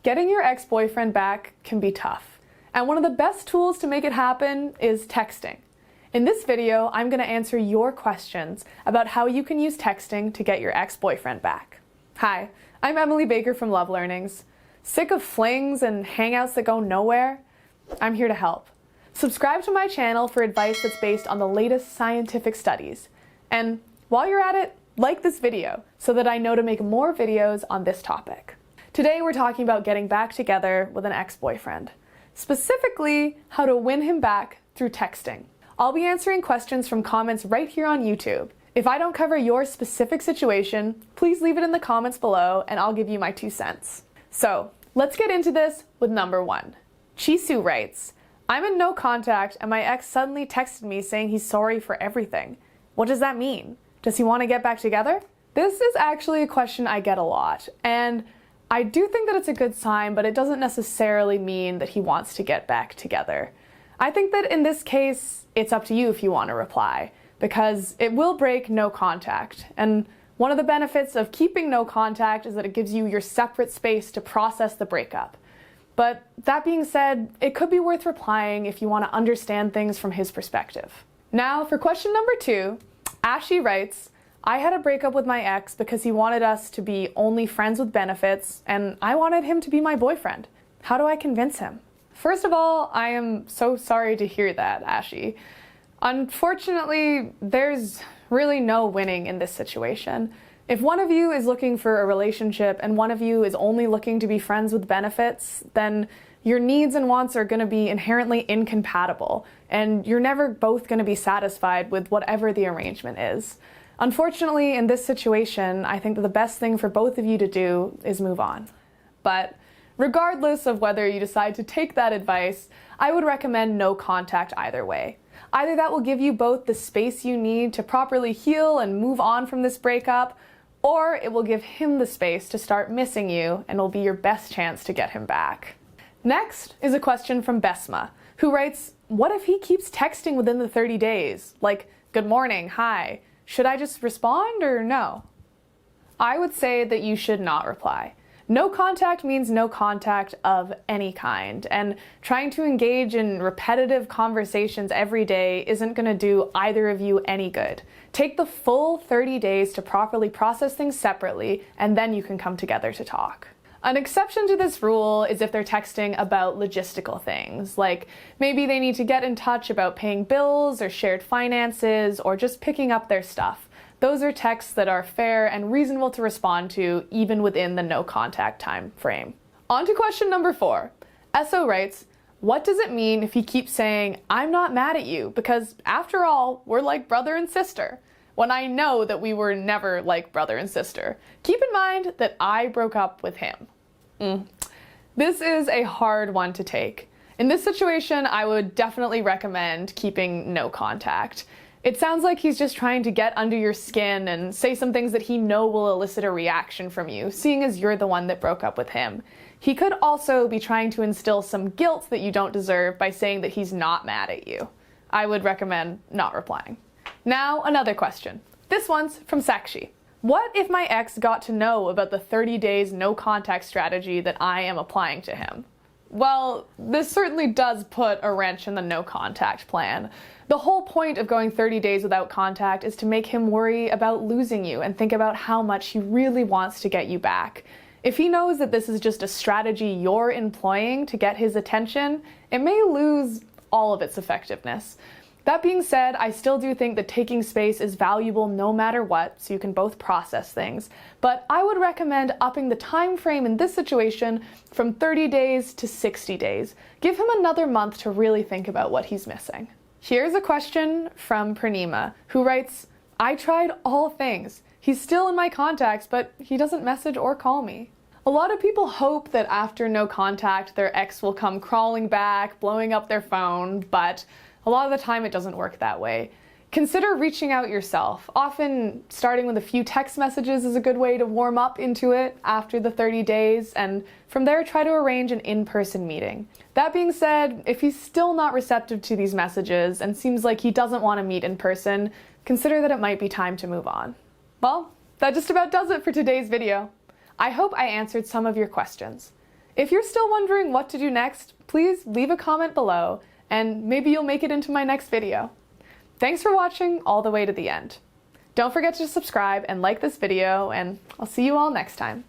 Getting your ex-boyfriend back can be tough, and one of the best tools to make it happen is texting. In this video, I'm going to answer your questions about how you can use texting to get your ex-boyfriend back. Hi, I'm Emily Baker from LoveLearnings. Sick of flings and hangouts that go nowhere? I'm here to help. Subscribe to my channel for advice that's based on the latest scientific studies. And while you're at it, like this video so that I know to make more videos on this topic. Today we're talking about getting back together with an ex-boyfriend. Specifically, how to win him back through texting. I'll be answering questions from comments right here on YouTube. If I don't cover your specific situation, please leave it in the comments below and I'll give you my 2 cents. So, let's get into this with number 1. Chisu writes, I'm in no contact and my ex suddenly texted me saying he's sorry for everything. What does that mean? Does he want to get back together? This is actually a question I get a lot, and I do think that it's a good sign, but it doesn't necessarily mean that he wants to get back together. I think that in this case, it's up to you if you want to reply, because it will break no contact. And one of the benefits of keeping no contact is that it gives you your separate space to process the breakup. But that being said, it could be worth replying if you want to understand things from his perspective. Now for question number 2, Ashley writes, I had a breakup with my ex because he wanted us to be only friends with benefits, and I wanted him to be my boyfriend. How do I convince him? First of all, I am so sorry to hear that, Ashley. Unfortunately, there's really no winning in this situation. If one of you is looking for a relationship and one of you is only looking to be friends with benefits, then your needs and wants are going to be inherently incompatible, and you're never both going to be satisfied with whatever the arrangement is. Unfortunately, in this situation, I think that the best thing for both of you to do is move on. But regardless of whether you decide to take that advice, I would recommend no contact either way. Either that will give you both the space you need to properly heal and move on from this breakup, or it will give him the space to start missing you and will be your best chance to get him back. Next is a question from Besma, who writes, what if he keeps texting within the 30 days? Like, good morning, hi. Should I just respond or no? I would say that you should not reply. No contact means no contact of any kind, and trying to engage in repetitive conversations every day isn't going to do either of you any good. Take the full 30 days to properly process things separately, and then you can come together to talk. An exception to this rule is if they're texting about logistical things, like maybe they need to get in touch about paying bills or shared finances or just picking up their stuff. Those are texts that are fair and reasonable to respond to even within the no contact time frame. On to question number 4. Esso writes, what does it mean if he keeps saying, I'm not mad at you because after all, we're like brother and sister? When I know that we were never like brother and sister. Keep in mind that I broke up with him. This is a hard one to take. In this situation, I would definitely recommend keeping no contact. It sounds like he's just trying to get under your skin and say some things that he knows will elicit a reaction from you, seeing as you're the one that broke up with him. He could also be trying to instill some guilt that you don't deserve by saying that he's not mad at you. I would recommend not replying. Now, another question. This one's from Sakshi. What if my ex got to know about the 30 days no contact strategy that I am applying to him? Well, this certainly does put a wrench in the no contact plan. The whole point of going 30 days without contact is to make him worry about losing you and think about how much he really wants to get you back. If he knows that this is just a strategy you're employing to get his attention, it may lose all of its effectiveness. That being said, I still do think that taking space is valuable no matter what, so you can both process things. But I would recommend upping the time frame in this situation from 30 days to 60 days. Give him another month to really think about what he's missing. Here's a question from Pranima, who writes, I tried all things. He's still in my contacts, but he doesn't message or call me. A lot of people hope that after no contact, their ex will come crawling back, blowing up their phone, but a lot of the time it doesn't work that way. Consider reaching out yourself. Often starting with a few text messages is a good way to warm up into it after the 30 days, and from there try to arrange an in-person meeting. That being said, if he's still not receptive to these messages and seems like he doesn't want to meet in person, consider that it might be time to move on. Well, that just about does it for today's video. I hope I answered some of your questions. If you're still wondering what to do next, please leave a comment below, and maybe you'll make it into my next video. Thanks for watching all the way to the end. Don't forget to subscribe and like this video, and I'll see you all next time.